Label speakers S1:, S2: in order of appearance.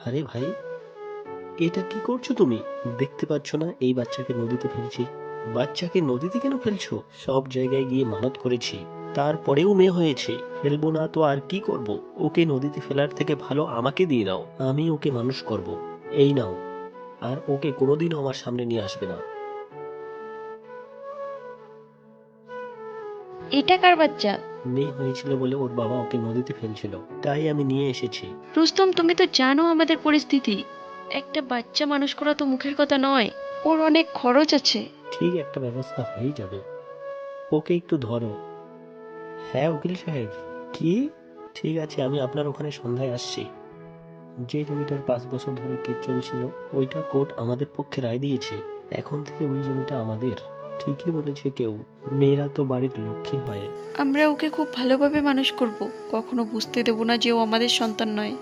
S1: আরে ভাই, এটা কি করছো তুমি? দেখতে পাচ্ছ না এই বাচ্চাকে নদীতে ফেলছি? বাচ্চাকে নদীতে কেন ফেলছো? সব জায়গায় গিয়ে মানত করেছি, তারপরেও মেয়ে হয়েছে। ফেলবো না তো আর কি করব? ওকে নদীতে ফেলার থেকে ভালো আমাকে দিয়ে দাও, আমি ওকে মানুষ করব। এই নাও। আর ওকে কোনোদিনও আমার সামনে নিয়ে আসবে না।
S2: এটা কার বাচ্চা?
S1: মেয়ে হয়েছিল বলে ওর বাবা ওকে নদীতে ফেলছিল, তাই আমি নিয়ে এসেছি।
S2: রুস্তম, তুমি তো জানো আমাদের পরিস্থিতি। একটা বাচ্চা মানুষ করা তো মুখের কথা নয়। ওর অনেক খরচ আছে।
S1: ঠিক একটা ব্যবস্থা হয়ে যাবে। ওকে একটু ধরো। হ্যাঁ উকিল সাহেব। কি? ঠিক আছে, আমি আপনার ওখানে সন্ধ্যায় আসছি। যে জমিটার 5 বছর ধরে কেস চলছিল, ওইটা কোর্ট আমাদের পক্ষে রায় দিয়েছে। এখন থেকে ওই জমিটা আমাদের। ঠিকই বলেছে কেউ, মেয়েরা তো বাড়ির লক্ষ্মী হয়।
S2: আমরা ওকে খুব ভালোভাবে মানুষ করব। কখনো বুঝতে দেব না যে ও আমাদের সন্তান নয়।